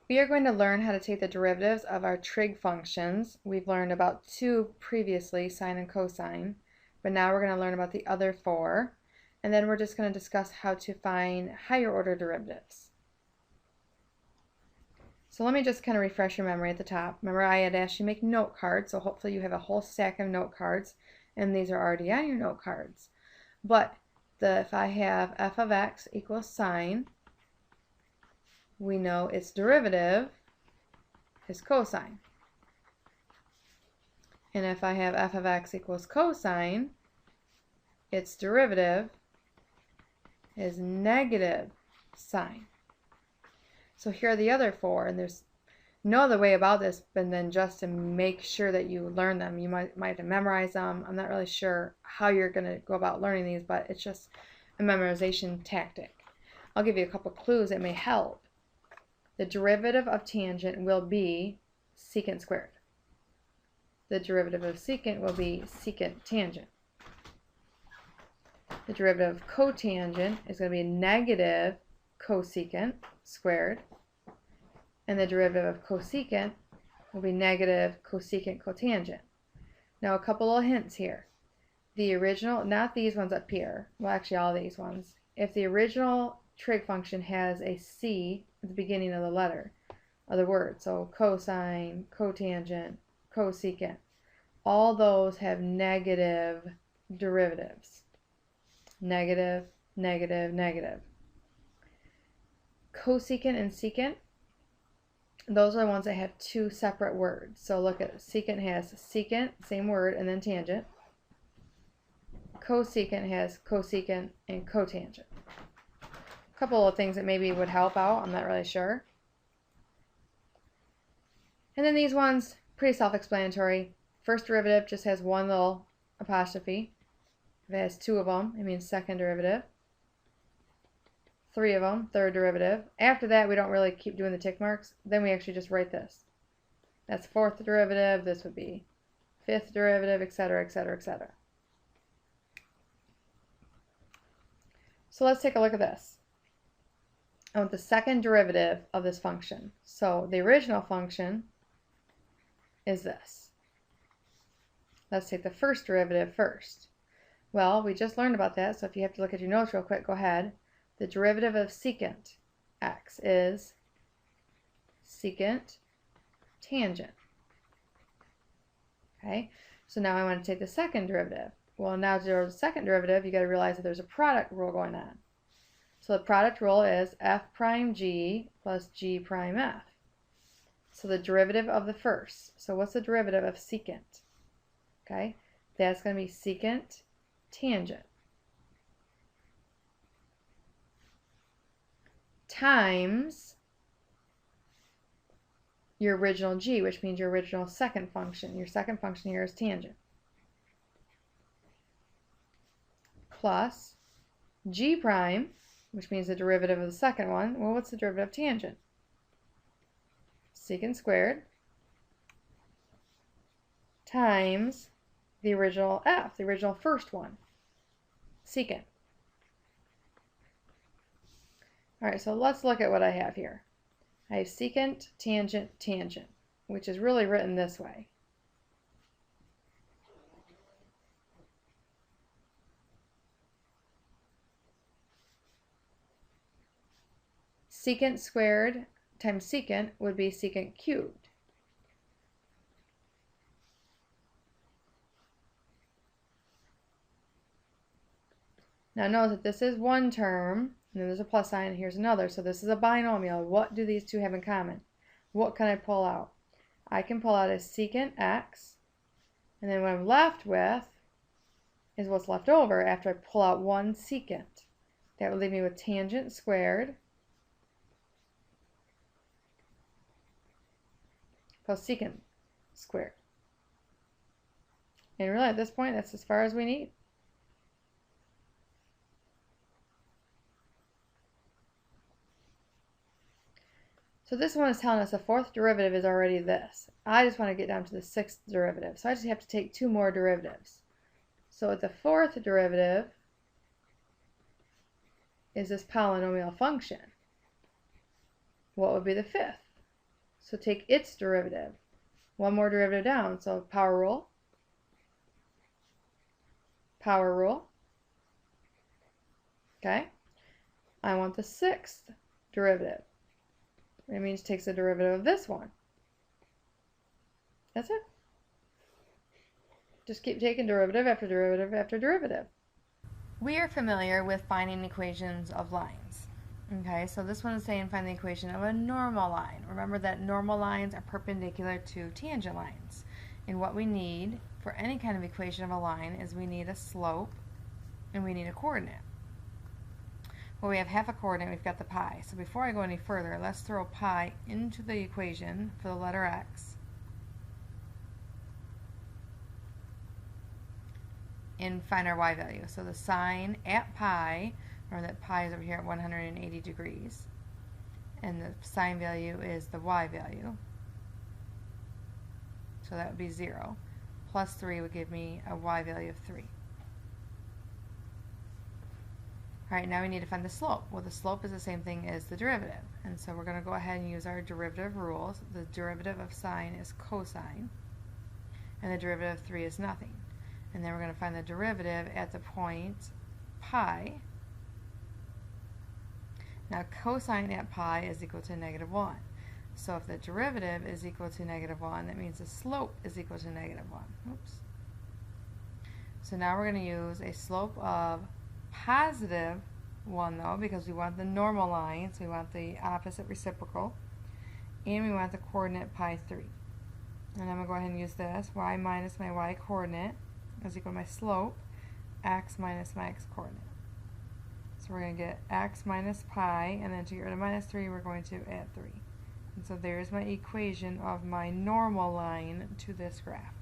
We are going to learn how to take the derivatives of our trig functions. We've learned about 2 previously, sine and cosine, but now we're going to learn about the other 4, and then we're just going to discuss how to find higher order derivatives. So let me just kind of refresh your memory at the top. Remember, I had asked you to make note cards, so hopefully you have a whole stack of note cards, and these are already on your note cards. But if I have f of x equals sine, we know its derivative is cosine. And if I have f of x equals cosine, its derivative is negative sine. So here are the other 4, and there's no other way about this than just to make sure that you learn them. You might have to memorize them. I'm not really sure how you're going to go about learning these, but it's just a memorization tactic. I'll give you a couple clues that may help. The derivative of tangent will be secant squared. The derivative of secant will be secant tangent. The derivative of cotangent is going to be negative cosecant squared. And the derivative of cosecant will be negative cosecant cotangent. Now a couple of hints here. The original, not these ones up here, well actually all these ones, if the original trig function has a c at the beginning of the letter of the word, so cosine, cotangent, cosecant, all those have negative derivatives. Negative, negative, negative. Cosecant and secant, those are the ones that have 2 separate words. So look at secant has secant, same word, and then tangent. Cosecant has cosecant and cotangent. A couple of things that maybe would help out, I'm not really sure. And then these ones, pretty self-explanatory. First derivative just has one little apostrophe. If it has 2 of them, it means second derivative. 3 of them, third derivative. After that, we don't really keep doing the tick marks. Then we actually just write this. That's 4th derivative. This would be 5th derivative, etc., etc., etc. So let's take a look at this. I want the second derivative of this function. So the original function is this. Let's take the first derivative first. Well, we just learned about that, so if you have to look at your notes real quick, go ahead. The derivative of secant x is secant tangent. Okay, so now I want to take the second derivative. Well, now to do the second derivative, you got to realize that there's a product rule going on. So the product rule is f prime g plus g prime f. So the derivative of the first. So what's the derivative of secant? Okay, that's going to be secant tangent times your original g, which means your original second function. Your second function here is tangent. Plus g prime, which means the derivative of the second one. Well, what's the derivative of tangent? Secant squared times the original f, the original first one, secant. Alright, so let's look at what I have here. I have secant, tangent, tangent, which is really written this way. Secant squared times secant would be secant cubed. Now notice that this is one term, and then there's a plus sign, and here's another. So this is a binomial. What do these two have in common? What can I pull out? I can pull out a secant x, and then what I'm left with is what's left over after I pull out one secant. That would leave me with tangent squared plus secant squared. And really at this point, that's as far as we need. So this one is telling us the 4th derivative is already this. I just want to get down to the 6th derivative. So I just have to take 2 more derivatives. So the 4th derivative is this polynomial function. What would be the 5th? So take its derivative. One more derivative down, so power rule. Power rule. Okay? I want the sixth derivative. It means it takes the derivative of this one. That's it. Just keep taking derivative after derivative after derivative. We are familiar with finding equations of lines. Okay, so this one is saying find the equation of a normal line. Remember that normal lines are perpendicular to tangent lines. And what we need for any kind of equation of a line is we need a slope and we need a coordinate. Well, we have half a coordinate, we've got the pi. So before I go any further, let's throw pi into the equation for the letter x. And find our y value. So the sine at pi, remember that pi is over here at 180 degrees. And the sine value is the y value. So that would be 0. Plus 3 would give me a y value of 3. Alright, now we need to find the slope. Well, the slope is the same thing as the derivative. And so we're going to go ahead and use our derivative rules. The derivative of sine is cosine. And the derivative of 3 is nothing. And then we're going to find the derivative at the point pi. Now cosine at pi is equal to -1. So if the derivative is equal to -1, that means the slope is equal to -1. Oops. So now we're going to use a slope of +1 though, because we want the normal line, so we want the opposite reciprocal, and we want the coordinate pi3. And I'm going to go ahead and use this. Y minus my y coordinate is equal to my slope, x minus my x coordinate. So we're going to get x minus pi, and then to get rid of -3, we're going to add 3. And so there's my equation of my normal line to this graph.